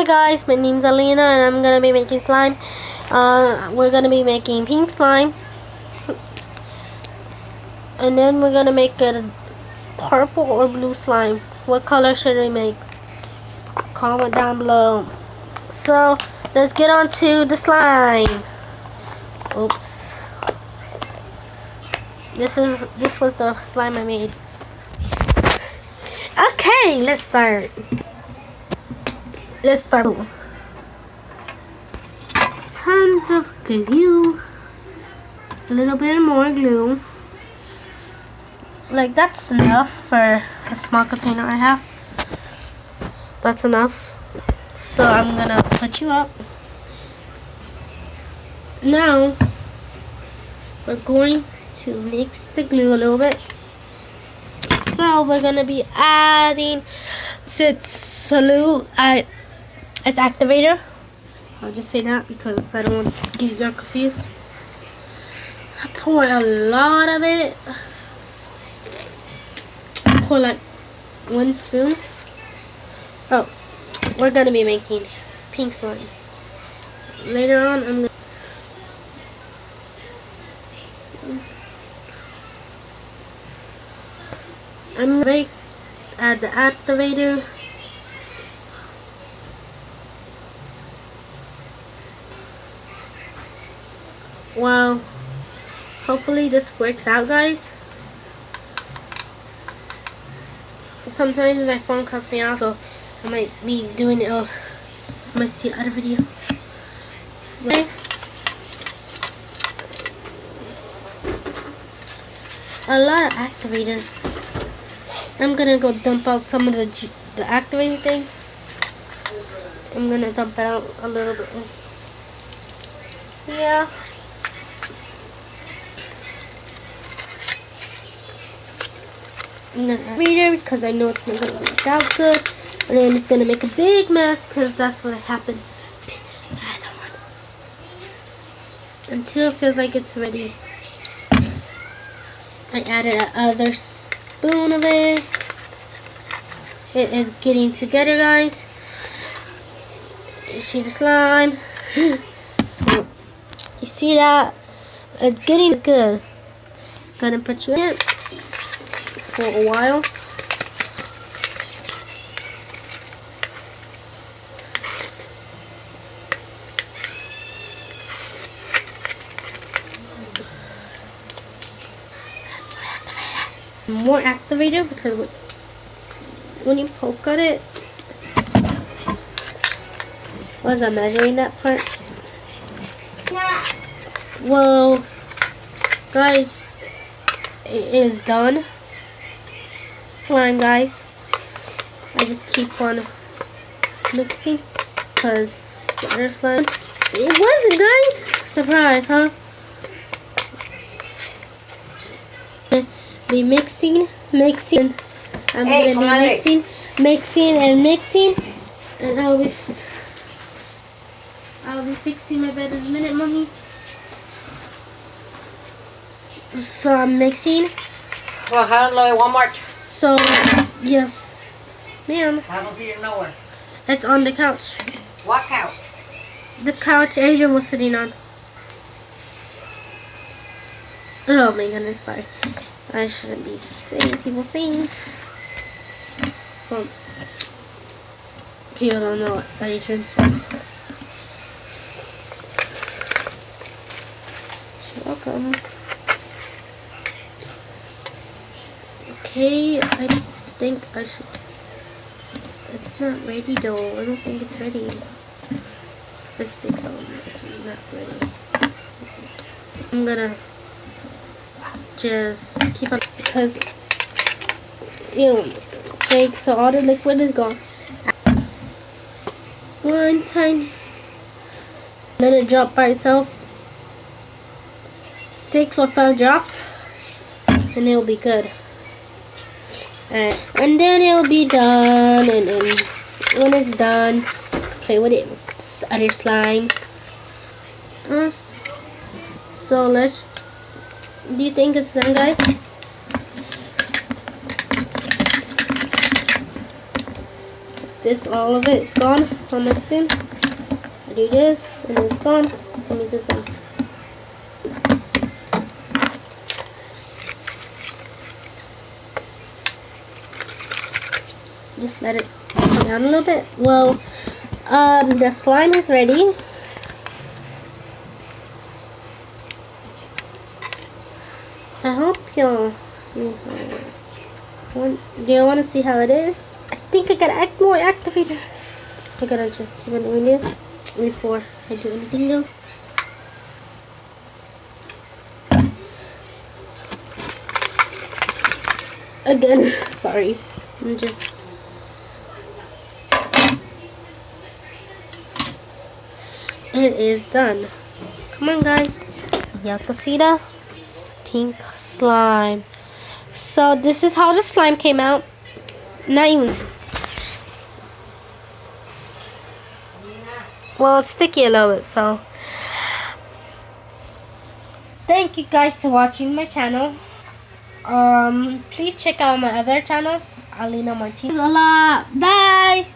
Hi guys, my name's Alina and I'm gonna be making slime. We're gonna be making pink slime, and then we're gonna make a purple or blue slime. What color should we make? Comment down below. So let's get on to the slime. Oops. This was the slime I made. Okay, let's start. Tons of glue. A little bit more glue. Like that's enough for a small container I have. That's enough. So I'm gonna put you up. Now we're going to mix the glue a little bit. So we're gonna be adding its activator. I'll just say that because I don't want to get you confused. I pour a lot of it. Pour like 1 spoon. Oh, we're gonna be making pink slime. Later on, I'm gonna add the activator. Wow. Hopefully this works out, guys. Sometimes my phone cuts me out, so I might be doing it. I might see other video. Okay. A lot of activator. I'm gonna go dump out some of the activating thing. I'm gonna dump it out a little bit. Yeah. I'm gonna add reader because I know it's not gonna work out good, and then it's gonna make a big mess because that's what happened to the other one. Until it feels like it's ready, I added another spoon of it. It is getting together, guys. You see the slime? You see that? It's getting good. Gonna put you in for a while. More activator because when you poke at it, was I measuring that part? Well, guys, it is done. Slime, guys. I just keep on mixing because the other slime, it wasn't, guys. Surprise, huh? Be mixing. I'm gonna be mixing, and I'll be fixing my bed in a minute, mommy. So I'm mixing. Well, how do I Walmart? So yes, ma'am. I don't see it nowhere. It's on the couch. What couch? The couch Adrian was sitting on. Oh my goodness, sorry. I shouldn't be saying people's things. Well, people don't know what Adrian said. You're welcome. Okay, I think I should. It's not ready though. I don't think it's ready. If it sticks on, it's not ready. I'm gonna just keep on because fake, so all the liquid is gone. One time, let it drop by itself. 6 or 5 drops, and it'll be good. And then it'll be done, and then when it's done, play with it with other slime. So let's. Do you think it's done, guys? this, all of it, it's gone on my spoon. I do this, and it's gone. Let me just let it cool down a little bit. Well, the slime is ready. I hope you'll see how do you want to see how it is? I think I gotta add more activator. I gotta just keep on doing this before I do anything else. Again, sorry. I'm just... It is done. Come on, guys. Yakasita pink slime. So this is how the slime came out. Not even... Well, it's sticky a little bit, so... Thank you guys for watching my channel. Please check out my other channel, Alina Martinez. Bye!